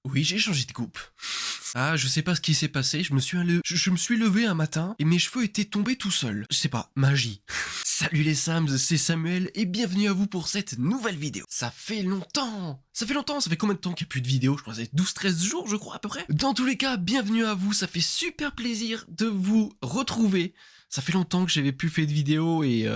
Oui, j'ai changé de coupe. Ah, je sais pas ce qui s'est passé, je me suis levé un matin et mes cheveux étaient tombés tout seuls. Je sais pas, magie. Salut les Sams, c'est Samuel et bienvenue à vous pour cette nouvelle vidéo. Ça fait combien de temps qu'il n'y a plus de vidéos? Je crois que ça fait 12-13 jours, je crois, à peu près. Dans tous les cas, bienvenue à vous, ça fait super plaisir de vous retrouver. Ça fait longtemps que j'avais plus fait de vidéo et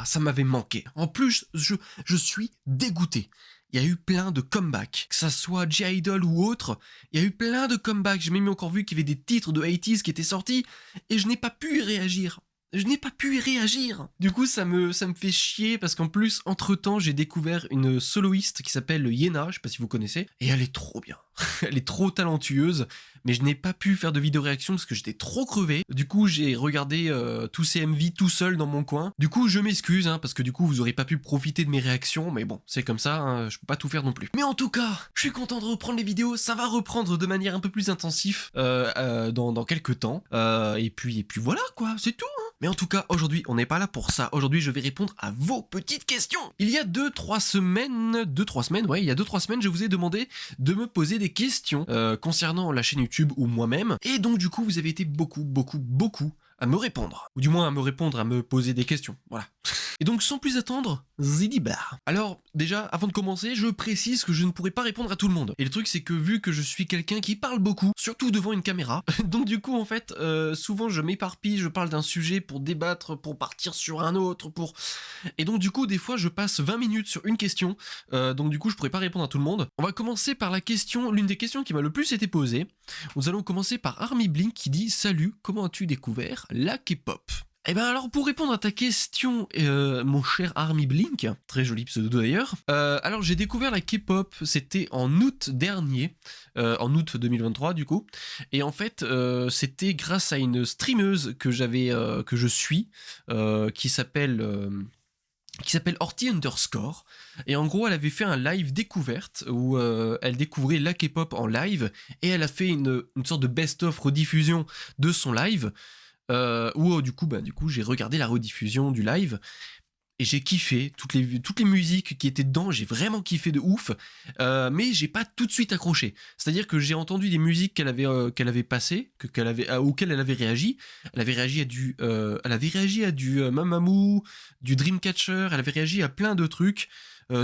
ça m'avait manqué. En plus, je suis dégoûté. Il y a eu plein de comebacks, que ça soit J-Idol ou autre, il y a eu plein de comebacks, j'ai même encore vu qu'il y avait des titres de 80s qui étaient sortis, et je n'ai pas pu y réagir. Du coup, ça me fait chier, parce qu'en plus, entre-temps, j'ai découvert une soloiste qui s'appelle Yena, je sais pas si vous connaissez, et elle est trop bien. Elle est trop talentueuse, mais je n'ai pas pu faire de vidéo réaction parce que j'étais trop crevé. Du coup, j'ai regardé tous ces MV tout seul dans mon coin. Du coup, je m'excuse, parce que du coup, vous aurez pas pu profiter de mes réactions, mais bon, c'est comme ça, je peux pas tout faire non plus. Mais en tout cas, je suis content de reprendre les vidéos, ça va reprendre de manière un peu plus intensive dans quelques temps. Et puis voilà, quoi, c'est tout. Mais en tout cas, aujourd'hui, on n'est pas là pour ça. Aujourd'hui, je vais répondre à vos petites questions. Il y a 2-3 semaines, je vous ai demandé de me poser des questions concernant la chaîne YouTube ou moi-même. Et donc, du coup, vous avez été beaucoup à me répondre. Ou du moins à me poser des questions. Voilà. Et donc, sans plus attendre, Zidibar. Alors, déjà, avant de commencer, je précise que je ne pourrai pas répondre à tout le monde. Et le truc, c'est que vu que je suis quelqu'un qui parle beaucoup, surtout devant une caméra, donc du coup, en fait, souvent je m'éparpille, je parle d'un sujet pour débattre, pour partir sur un autre, Et donc, du coup, des fois, je passe 20 minutes sur une question, donc du coup, je pourrais pas répondre à tout le monde. On va commencer par l'une des questions qui m'a le plus été posée. Nous allons commencer par Army Blink qui dit « Salut, comment as-tu découvert la K-pop ?» Eh ben alors pour répondre à ta question, mon cher Army Blink, très joli pseudo d'ailleurs, alors j'ai découvert la K-pop, c'était en août dernier, en août 2023 du coup, et en fait c'était grâce à une streameuse que je suis, qui s'appelle Horty Underscore, et en gros elle avait fait un live découverte où elle découvrait la K-pop en live, et elle a fait une sorte de best-of rediffusion de son live, où du coup j'ai regardé la rediffusion du live et j'ai kiffé toutes les musiques qui étaient dedans, j'ai vraiment kiffé de ouf, mais j'ai pas tout de suite accroché. C'est-à-dire que j'ai entendu des musiques qu'elle avait passées, auxquelles elle avait réagi. Elle avait réagi à du Mamamoo, du Dreamcatcher, elle avait réagi à plein de trucs,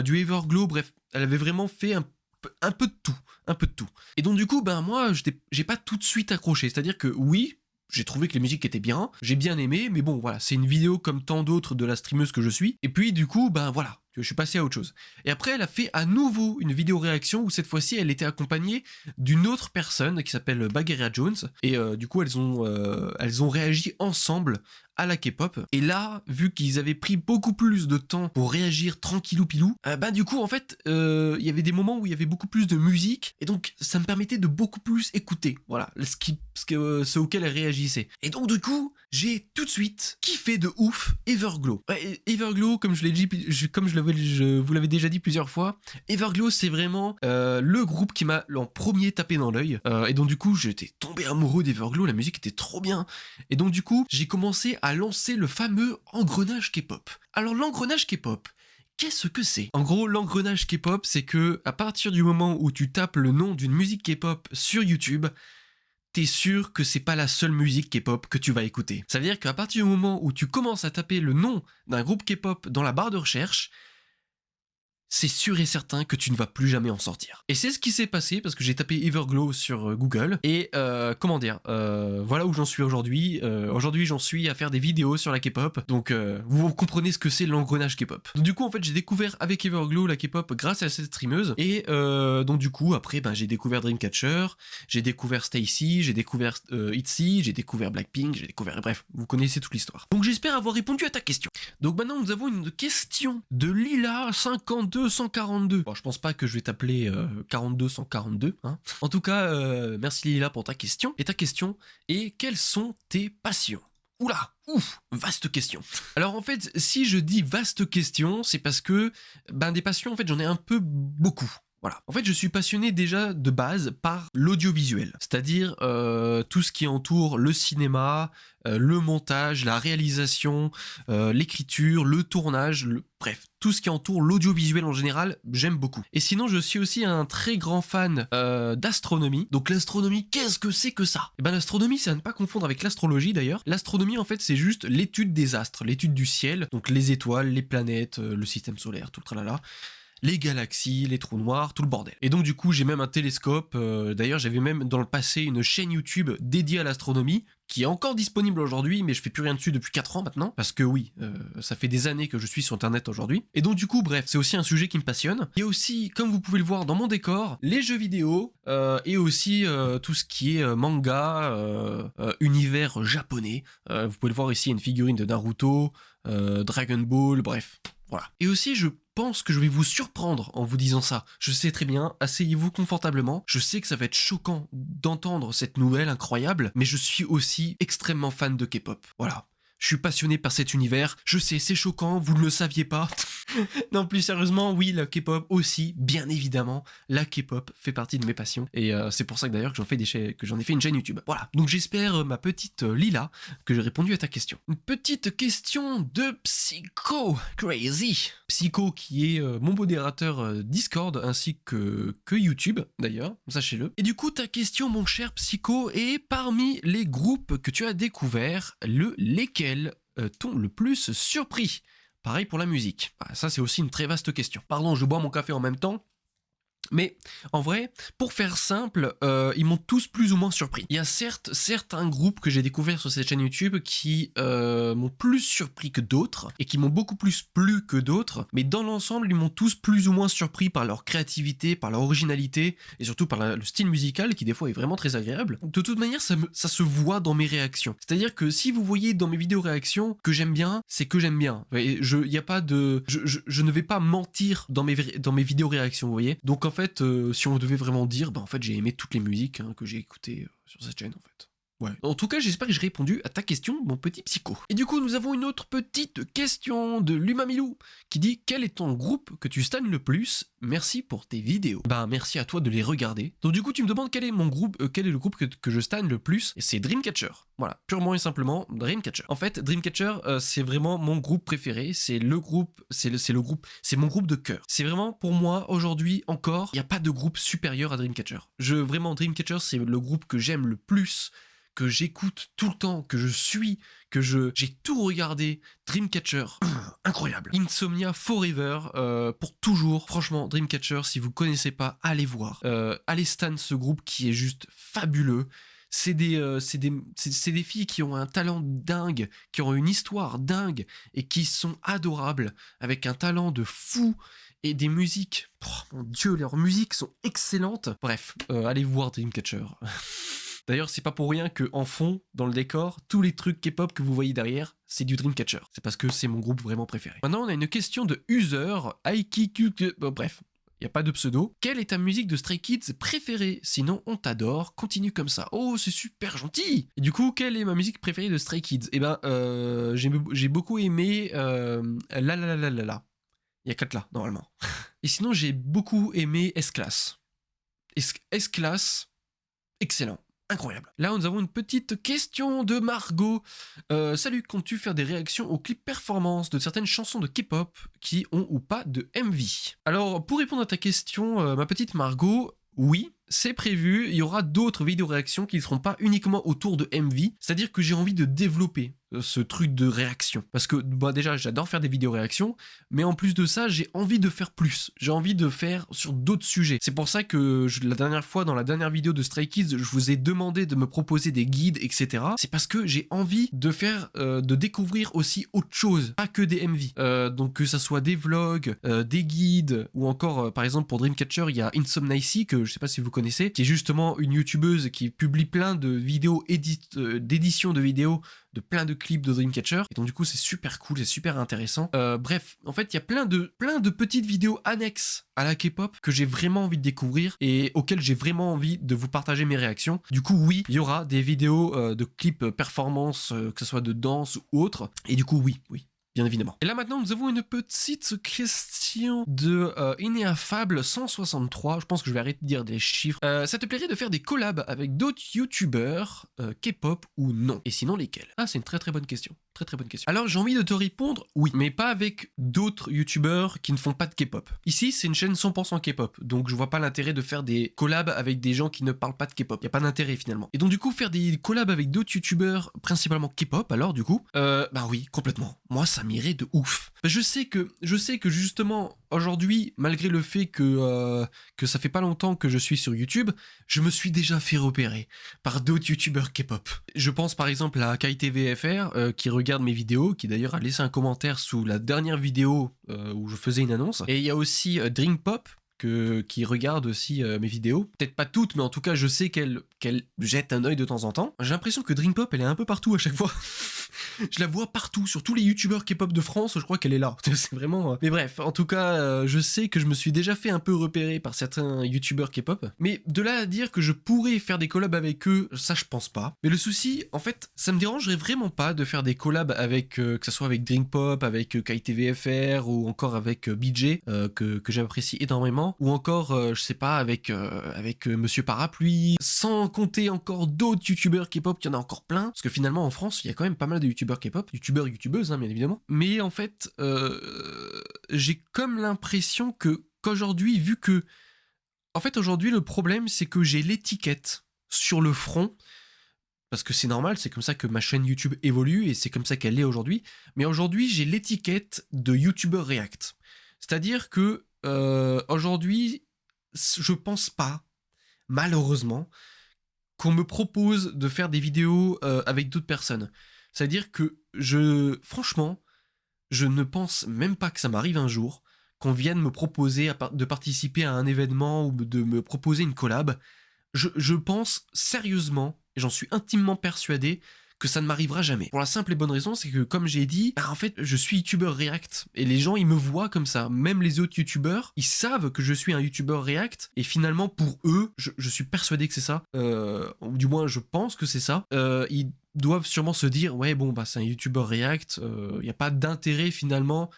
du Everglow, bref, elle avait vraiment fait un peu de tout. Et donc du coup, moi, j'ai pas tout de suite accroché. C'est-à-dire que oui, j'ai trouvé que les musiques étaient bien, j'ai bien aimé, mais bon, voilà, c'est une vidéo comme tant d'autres de la streameuse que je suis. Et puis, du coup, voilà, je suis passé à autre chose. Et après, elle a fait à nouveau une vidéo réaction où cette fois-ci, elle était accompagnée d'une autre personne qui s'appelle Bagheera Jones. Et du coup, elles ont réagi ensemble à la K-pop. Et là, vu qu'ils avaient pris beaucoup plus de temps pour réagir tranquillou pilou, du coup, en fait, il y avait des moments où il y avait beaucoup plus de musique, et donc ça me permettait de beaucoup plus écouter, voilà, ce auquel elle réagissait. Et donc du coup, j'ai tout de suite kiffé de ouf Everglow. Ouais, Everglow, comme je vous l'avais déjà dit plusieurs fois, Everglow, c'est vraiment le groupe qui m'a en premier tapé dans l'œil. Et donc du coup, j'étais tombé amoureux d'Everglow, la musique était trop bien. Et donc du coup, j'ai commencé à lancer le fameux engrenage K-pop. Alors l'engrenage K-pop, qu'est-ce que c'est? En gros, l'engrenage K-pop, c'est que à partir du moment où tu tapes le nom d'une musique K-pop sur YouTube, t'es sûr que c'est pas la seule musique K-pop que tu vas écouter. Ça veut dire qu'à partir du moment où tu commences à taper le nom d'un groupe K-pop dans la barre de recherche, c'est sûr et certain que tu ne vas plus jamais en sortir. Et c'est ce qui s'est passé parce que j'ai tapé Everglow sur Google et voilà où j'en suis aujourd'hui. Aujourd'hui j'en suis à faire des vidéos sur la K-pop, donc vous comprenez ce que c'est l'engrenage K-pop. Donc, du coup en fait j'ai découvert avec Everglow la K-pop grâce à cette streameuse et donc du coup après j'ai découvert Dreamcatcher, j'ai découvert Stacy, j'ai découvert ITZY, j'ai découvert Blackpink, bref, vous connaissez toute l'histoire. Donc j'espère avoir répondu à ta question. Donc maintenant nous avons une question de Lila 52 142. Bon, je pense pas que je vais t'appeler 42 142, hein. En tout cas, merci Lila pour ta question. Et ta question est: quelles sont tes passions? Oula, vaste question. Alors en fait, si je dis vaste question, c'est parce que des passions, en fait, j'en ai un peu beaucoup. Voilà. En fait, je suis passionné déjà de base par l'audiovisuel, c'est-à-dire tout ce qui entoure le cinéma, le montage, la réalisation, l'écriture, le tournage, bref, tout ce qui entoure l'audiovisuel en général, j'aime beaucoup. Et sinon, je suis aussi un très grand fan d'astronomie. Donc l'astronomie, qu'est-ce que c'est que ça? Eh ben l'astronomie, c'est à ne pas confondre avec l'astrologie d'ailleurs. L'astronomie, en fait, c'est juste l'étude des astres, l'étude du ciel, donc les étoiles, les planètes, le système solaire, tout le tralala, les galaxies, les trous noirs, tout le bordel. Et donc du coup j'ai même un télescope, d'ailleurs j'avais même dans le passé une chaîne YouTube dédiée à l'astronomie, qui est encore disponible aujourd'hui, mais je fais plus rien dessus depuis 4 ans maintenant, parce que oui, ça fait des années que je suis sur internet aujourd'hui. Et donc du coup, bref, c'est aussi un sujet qui me passionne. Il y a aussi, comme vous pouvez le voir dans mon décor, les jeux vidéo, et aussi tout ce qui est manga, univers japonais. Vous pouvez le voir ici, il y a une figurine de Naruto, Dragon Ball, bref. Voilà. Et aussi, je pense que je vais vous surprendre en vous disant ça. Je sais très bien, asseyez-vous confortablement. Je sais que ça va être choquant d'entendre cette nouvelle incroyable, mais je suis aussi extrêmement fan de K-pop. Voilà. Je suis passionné par cet univers. Je sais, c'est choquant, vous ne le saviez pas. Non, plus sérieusement, oui, la K-pop aussi, bien évidemment. La K-pop fait partie de mes passions. Et c'est pour ça que d'ailleurs que j'en ai fait une chaîne YouTube. Voilà. Donc j'espère, ma petite Lila, que j'ai répondu à ta question. Une petite question de Psycho Crazy. Psycho qui est mon modérateur Discord ainsi que YouTube d'ailleurs, sachez-le. Et du coup, ta question, mon cher Psycho, est parmi les groupes que tu as découverts, lesquels t'ont le plus surpris? Pareil pour la musique. Ça, c'est aussi une très vaste question. Pardon, je bois mon café en même temps. Mais en vrai, pour faire simple, ils m'ont tous plus ou moins surpris. Il y a certes certains groupes que j'ai découverts sur cette chaîne YouTube qui m'ont plus surpris que d'autres et qui m'ont beaucoup plus plu que d'autres, mais dans l'ensemble, ils m'ont tous plus ou moins surpris par leur créativité, par leur originalité et surtout par le style musical qui des fois est vraiment très agréable. De toute manière, ça se voit dans mes réactions. C'est-à-dire que si vous voyez dans mes vidéos réactions que j'aime bien, c'est que j'aime bien. Je ne vais pas mentir dans mes vidéos réactions, vous voyez. Donc en fait, si on devait vraiment dire, en fait j'ai aimé toutes les musiques que j'ai écoutées sur cette chaîne en fait. Ouais. En tout cas, j'espère que j'ai répondu à ta question, mon petit Psycho. Et du coup, nous avons une autre petite question de Lumamilou qui dit: quel est ton groupe que tu stan le plus? Merci pour tes vidéos. Merci à toi de les regarder. Donc du coup, tu me demandes quel est mon groupe, quel est le groupe que je stan le plus? Et c'est Dreamcatcher. Voilà, purement et simplement Dreamcatcher. En fait, Dreamcatcher, c'est vraiment mon groupe préféré. C'est mon groupe de cœur. C'est vraiment pour moi aujourd'hui encore, il n'y a pas de groupe supérieur à Dreamcatcher. Vraiment, Dreamcatcher, c'est le groupe que j'aime le plus, que j'écoute tout le temps, que je suis, j'ai tout regardé. Dreamcatcher, incroyable. Insomnia Forever, pour toujours. Franchement, Dreamcatcher, si vous connaissez pas, allez voir. Allez stan ce groupe qui est juste fabuleux. C'est des filles qui ont un talent dingue, qui ont une histoire dingue et qui sont adorables, avec un talent de fou et des musiques. Oh, mon Dieu, leurs musiques sont excellentes. Bref, allez voir Dreamcatcher. D'ailleurs, c'est pas pour rien que en fond, dans le décor, tous les trucs K-pop que vous voyez derrière, c'est du Dreamcatcher. C'est parce que c'est mon groupe vraiment préféré. Maintenant, on a une question de user, IKQ... bref, il n'y a pas de pseudo. Quelle est ta musique de Stray Kids préférée? Sinon, on t'adore, continue comme ça. Oh, c'est super gentil! Et du coup, quelle est ma musique préférée de Stray Kids? J'ai beaucoup aimé... La la la la la la. Il y a 4 là, normalement. Et sinon, j'ai beaucoup aimé S-Class. S-Class, excellent. Incroyable. Là, nous avons une petite question de Margot. Salut, comptes-tu faire des réactions aux clips performances de certaines chansons de K-pop qui ont ou pas de MV? Alors, pour répondre à ta question, ma petite Margot, oui, c'est prévu. Il y aura d'autres vidéos réactions qui ne seront pas uniquement autour de MV. C'est-à-dire que j'ai envie de développer ce truc de réaction. Parce que déjà, j'adore faire des vidéos réactions, mais en plus de ça, j'ai envie de faire plus. J'ai envie de faire sur d'autres sujets. C'est pour ça que la dernière fois, dans la dernière vidéo de Stray Kids, je vous ai demandé de me proposer des guides, etc. C'est parce que j'ai envie de faire, de découvrir aussi autre chose, pas que des MV. Donc que ça soit des vlogs, des guides, ou encore, par exemple, pour Dreamcatcher, il y a Insomniacy, que je sais pas si vous connaissez, qui est justement une youtubeuse qui publie plein de vidéos d'édition de vidéos de plein de clips de Dreamcatcher, et donc du coup c'est super cool, c'est super intéressant. Bref, en fait il y a plein de petites vidéos annexes à la K-pop que j'ai vraiment envie de découvrir et auxquelles j'ai vraiment envie de vous partager mes réactions. Du coup oui, il y aura des vidéos de clips performance, que ce soit de danse ou autre, et du coup oui, bien évidemment. Et là maintenant, nous avons une petite question de Inéaffable163. Je pense que je vais arrêter de dire des chiffres. Ça te plairait de faire des collabs avec d'autres youtubeurs K-pop ou non? Et sinon, lesquels? Ah, c'est une très très bonne question. Très très bonne question. Alors, j'ai envie de te répondre oui, mais pas avec d'autres youtubeurs qui ne font pas de K-pop. Ici, c'est une chaîne 100% K-pop, donc je vois pas l'intérêt de faire des collabs avec des gens qui ne parlent pas de K-pop. Y a pas d'intérêt finalement. Et donc, du coup, faire des collabs avec d'autres youtubeurs, principalement K-pop, alors du coup, bah oui, complètement. Moi, ça m'irait de ouf. Je sais que justement, aujourd'hui, malgré le fait que ça fait pas longtemps que je suis sur YouTube, je me suis déjà fait repérer par d'autres youtubeurs K-pop. Je pense par exemple à KaiTVFR qui regarde mes vidéos, qui d'ailleurs a laissé un commentaire sous la dernière vidéo où je faisais une annonce. Et il y a aussi Drinkpop qui regarde aussi mes vidéos. Peut-être pas toutes, mais en tout cas, je sais qu'elle jette un œil de temps en temps. J'ai l'impression que Drinkpop, elle est un peu partout à chaque fois. Je la vois partout, sur tous les youtubeurs K-pop de France, je crois qu'elle est là. C'est vraiment... Mais bref, en tout cas, je sais que je me suis déjà fait un peu repérer par certains youtubeurs K-pop. Mais de là à dire que je pourrais faire des collabs avec eux, ça je pense pas. Mais le souci, en fait, ça me dérangerait vraiment pas de faire des collabs avec, que ce soit avec Drinkpop, avec KaiTVFR ou encore avec BJ, que j'apprécie énormément. Ou encore, je sais pas, avec Monsieur Parapluie, sans compter encore d'autres youtubeurs K-pop, il y en a encore plein, parce que finalement en France, il y a quand même pas mal de youtubeurs K-pop, youtubeuses, hein, bien évidemment. Mais en fait, j'ai comme l'impression qu'aujourd'hui, vu que... En fait, aujourd'hui, le problème, c'est que j'ai l'étiquette sur le front, parce que c'est normal, c'est comme ça que ma chaîne YouTube évolue, et c'est comme ça qu'elle est aujourd'hui. Mais aujourd'hui, j'ai l'étiquette de YouTuber React. C'est-à-dire que aujourd'hui, je pense pas, malheureusement, qu'on me propose de faire des vidéos avec d'autres personnes. C'est-à-dire que franchement, je ne pense même pas que ça m'arrive un jour qu'on vienne me proposer de participer à un événement ou de me proposer une collab. Je pense sérieusement, et j'en suis intimement persuadé, que ça ne m'arrivera jamais. Pour la simple et bonne raison, c'est que comme j'ai dit, en fait, je suis youtubeur React, et les gens, ils me voient comme ça. Même les autres youtubeurs, ils savent que je suis un youtubeur React, et finalement, pour eux, je suis persuadé que c'est ça, ou du moins, je pense que c'est ça, ils doivent sûrement se dire, ouais, bon, bah, c'est un youtubeur React, il n'y a pas d'intérêt, finalement,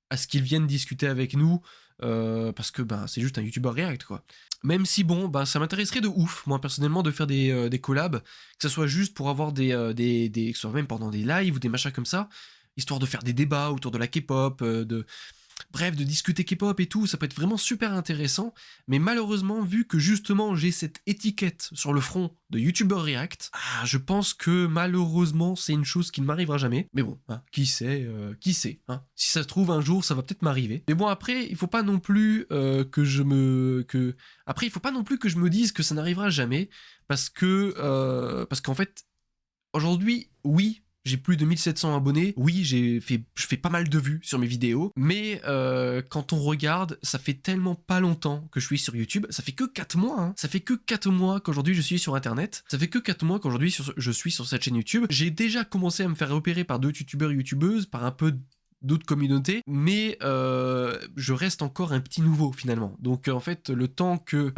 à ce qu'ils viennent discuter avec nous, parce que bah, c'est juste un youtubeur React, quoi. Même si bon, bah, ça m'intéresserait de ouf, moi personnellement, de faire des collabs, que ça soit juste pour avoir que ce soit même pendant des lives ou des machins comme ça, histoire de faire des débats autour de la K-pop, bref, de discuter K-pop et tout, ça peut être vraiment super intéressant, mais malheureusement, vu que justement j'ai cette étiquette sur le front de YouTuber React, je pense que malheureusement c'est une chose qui ne m'arrivera jamais, mais bon, hein, qui sait, hein. Si ça se trouve un jour, ça va peut-être m'arriver. Mais bon, après, il faut pas non plus que je me dise que ça n'arrivera jamais, parce qu'en fait, aujourd'hui, oui, j'ai plus de 1700 abonnés. Oui, je fais pas mal de vues sur mes vidéos. Mais quand on regarde, ça fait tellement pas longtemps que je suis sur YouTube. Ça fait que 4 mois. Hein. Ça fait que 4 mois qu'aujourd'hui je suis sur Internet. Ça fait que 4 mois qu'aujourd'hui je suis sur cette chaîne YouTube. J'ai déjà commencé à me faire repérer par d'autres youtubeurs et youtubeuses, par un peu d'autres communautés, mais je reste encore un petit nouveau finalement. Donc en fait, le temps que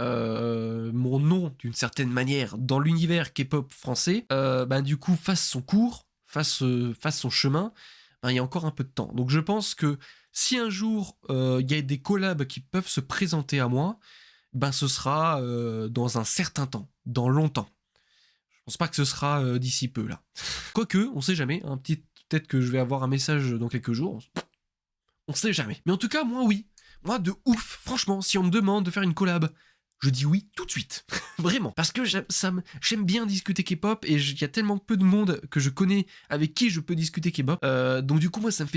mon nom, d'une certaine manière, dans l'univers K-pop français, du coup fasse son cours, fasse son chemin, il y a encore un peu de temps. Donc je pense que si un jour il y a des collabs qui peuvent se présenter à moi, ce sera dans un certain temps, dans longtemps. Je pense pas que ce sera d'ici peu là. Quoique, on sait jamais, hein, peut-être que je vais avoir un message dans quelques jours. On sait jamais. Mais en tout cas, moi oui. Moi de ouf. Franchement, si on me demande de faire une collab, je dis oui tout de suite. Vraiment. Parce que j'aime bien discuter K-pop et il y a tellement peu de monde que je connais avec qui je peux discuter K-pop. Donc du coup, moi, ça me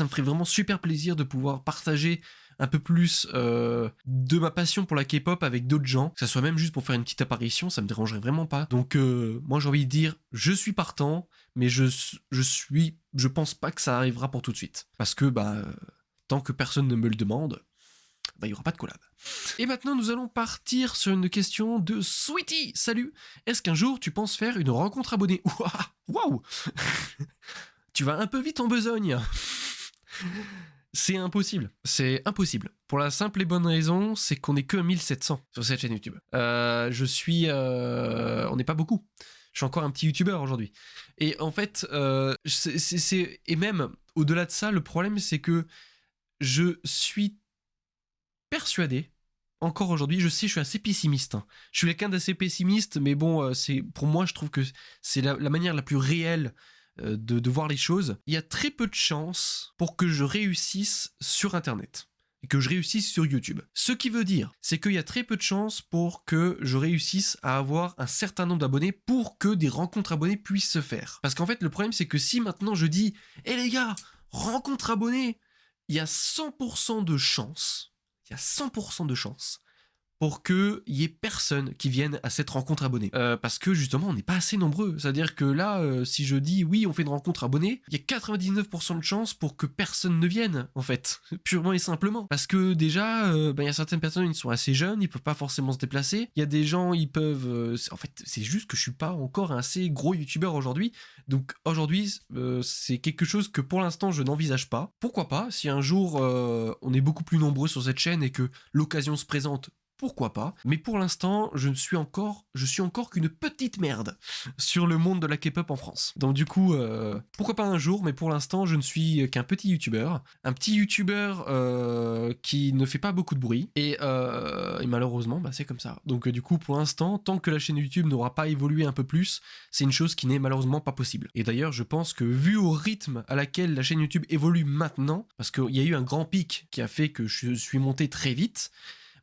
ferait vraiment super plaisir de pouvoir partager un peu plus de ma passion pour la K-pop avec d'autres gens. Que ça soit même juste pour faire une petite apparition, ça me dérangerait vraiment pas. Donc moi, j'ai envie de dire, je suis partant, mais je pense pas que ça arrivera pour tout de suite. Parce que, tant que personne ne me le demande, il n'y aura pas de collab. Et maintenant, nous allons partir sur une question de Sweetie. Salut. Est-ce qu'un jour, tu penses faire une rencontre abonnée? Waouh. Tu vas un peu vite en besogne. C'est impossible. C'est impossible. Pour la simple et bonne raison, c'est qu'on n'est que 1700 sur cette chaîne YouTube. On n'est pas beaucoup. Je suis encore un petit youtubeur aujourd'hui. Et en fait, et même au-delà de ça, le problème c'est que je suis persuadé, encore aujourd'hui, je sais, je suis assez pessimiste. Hein. Je suis quelqu'un d'assez pessimiste, mais bon, pour moi, je trouve que c'est la manière la plus réelle de voir les choses. Il y a très peu de chances pour que je réussisse sur Internet. Et que je réussisse sur YouTube. Ce qui veut dire, c'est qu'il y a très peu de chances pour que je réussisse à avoir un certain nombre d'abonnés pour que des rencontres abonnés puissent se faire. Parce qu'en fait, le problème, c'est que si maintenant je dis « Eh les gars, rencontre abonnés !» il y a 100% de chances, pour qu'il y ait personne qui vienne à cette rencontre abonnée. Parce que justement, on n'est pas assez nombreux. C'est-à-dire que là, si je dis oui, on fait une rencontre abonnée, il y a 99% de chances pour que personne ne vienne, en fait. Purement et simplement. Parce que déjà, il y a certaines personnes, ils sont assez jeunes, ils peuvent pas forcément se déplacer. Il y a des gens, ils peuvent... en fait, c'est juste que je suis pas encore un assez gros youtubeur aujourd'hui. Donc aujourd'hui, c'est quelque chose que pour l'instant, je n'envisage pas. Pourquoi pas, si un jour, on est beaucoup plus nombreux sur cette chaîne et que l'occasion se présente, pourquoi pas, mais pour l'instant, je suis encore qu'une petite merde sur le monde de la K-pop en France. Donc du coup, pourquoi pas un jour, mais pour l'instant, je ne suis qu'un petit youtubeur, qui ne fait pas beaucoup de bruit, et malheureusement, c'est comme ça. Donc du coup, pour l'instant, tant que la chaîne YouTube n'aura pas évolué un peu plus, c'est une chose qui n'est malheureusement pas possible. Et d'ailleurs, je pense que vu au rythme à laquelle la chaîne YouTube évolue maintenant, parce qu'il y a eu un grand pic qui a fait que je suis monté très vite,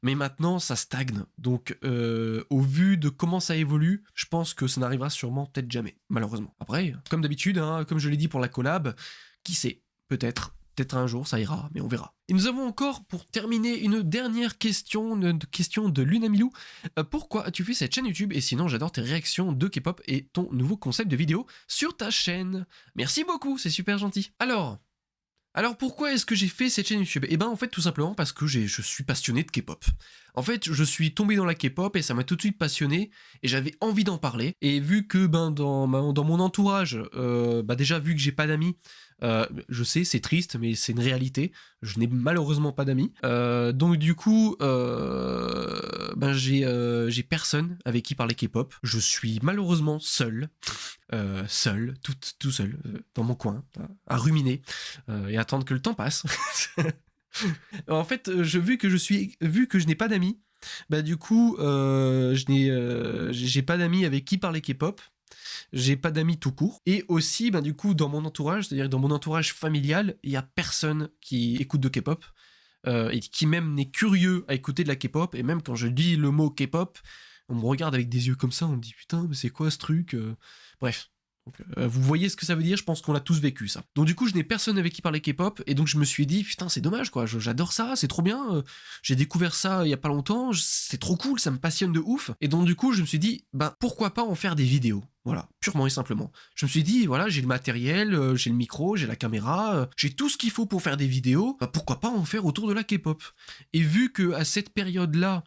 mais maintenant, ça stagne. Donc, au vu de comment ça évolue, je pense que ça n'arrivera sûrement peut-être jamais, malheureusement. Après, comme d'habitude, hein, comme je l'ai dit pour la collab, qui sait, peut-être un jour ça ira, mais on verra. Et nous avons encore, pour terminer, une dernière question, une question de Lunamilou. Pourquoi as-tu fait cette chaîne YouTube? Et sinon, j'adore tes réactions de K-pop et ton nouveau concept de vidéo sur ta chaîne. Merci beaucoup, c'est super gentil. Alors pourquoi est-ce que j'ai fait cette chaîne YouTube? Eh ben en fait tout simplement parce que je suis passionné de K-pop. En fait je suis tombé dans la K-pop et ça m'a tout de suite passionné et j'avais envie d'en parler. Et vu que dans mon entourage, déjà vu que j'ai pas d'amis, je sais c'est triste mais c'est une réalité, je n'ai malheureusement pas d'amis. Donc du coup j'ai personne avec qui parler K-pop. Je suis malheureusement seul. Tout seul, dans mon coin, à ruminer et attendre que le temps passe. En fait, vu que je n'ai pas d'amis, du coup, j'ai pas d'amis avec qui parler K-pop. J'ai pas d'amis tout court. Et aussi, du coup, dans mon entourage, c'est-à-dire dans mon entourage familial, il y a personne qui écoute de K-pop et qui même n'est curieux à écouter de la K-pop. Et même quand je dis le mot K-pop, on me regarde avec des yeux comme ça, on me dit putain, mais c'est quoi ce truc? Bref. Donc, vous voyez ce que ça veut dire, je pense qu'on l'a tous vécu ça. Donc du coup je n'ai personne avec qui parler K-pop et donc je me suis dit putain c'est dommage quoi, j'adore ça, c'est trop bien, j'ai découvert ça il y a pas longtemps, c'est trop cool, ça me passionne de ouf. Et donc du coup je me suis dit pourquoi pas en faire des vidéos. Voilà, purement et simplement. Je me suis dit, voilà, j'ai le matériel, j'ai le micro, j'ai la caméra, j'ai tout ce qu'il faut pour faire des vidéos, pourquoi pas en faire autour de la K-pop. Et vu que à cette période-là,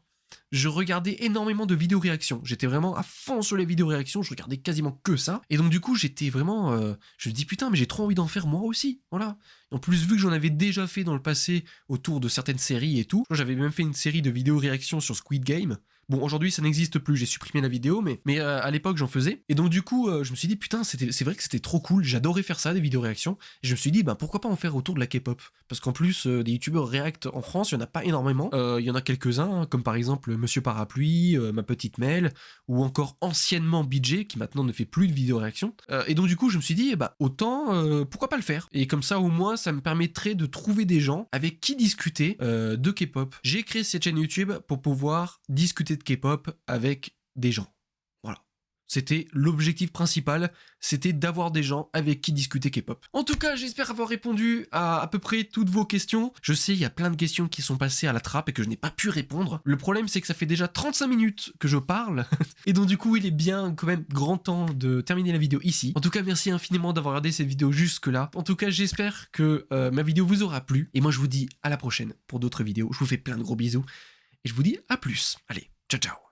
je regardais énormément de vidéos réactions. J'étais vraiment à fond sur les vidéos réactions, je regardais quasiment que ça. Et donc du coup, j'étais vraiment... je me dis putain, mais j'ai trop envie d'en faire moi aussi. Voilà. Et en plus, vu que j'en avais déjà fait dans le passé autour de certaines séries et tout, j'avais même fait une série de vidéos réactions sur Squid Game. Bon, aujourd'hui, ça n'existe plus, j'ai supprimé la vidéo, mais à l'époque, j'en faisais. Et donc, du coup, je me suis dit, putain, c'est vrai que c'était trop cool, j'adorais faire ça, des vidéos réactions. Et je me suis dit, pourquoi pas en faire autour de la K-pop? Parce qu'en plus, des youtubeurs React en France, il n'y en a pas énormément. Il y en a quelques-uns, hein, comme par exemple Monsieur Parapluie, Ma Petite Mel, ou encore anciennement BJ, qui maintenant ne fait plus de vidéos réactions. Et donc, du coup, je me suis dit, autant, pourquoi pas le faire? Et comme ça, au moins, ça me permettrait de trouver des gens avec qui discuter de K-pop. J'ai créé cette chaîne YouTube pour pouvoir discuter de K-pop avec des gens. Voilà. C'était l'objectif principal, c'était d'avoir des gens avec qui discuter K-pop. En tout cas, j'espère avoir répondu à peu près toutes vos questions. Je sais, il y a plein de questions qui sont passées à la trappe et que je n'ai pas pu répondre. Le problème, c'est que ça fait déjà 35 minutes que je parle. Et donc du coup, il est bien quand même grand temps de terminer la vidéo ici. En tout cas, merci infiniment d'avoir regardé cette vidéo jusque-là. En tout cas, j'espère que ma vidéo vous aura plu. Et moi, je vous dis à la prochaine pour d'autres vidéos. Je vous fais plein de gros bisous. Et je vous dis à plus. Allez, ciao ciao.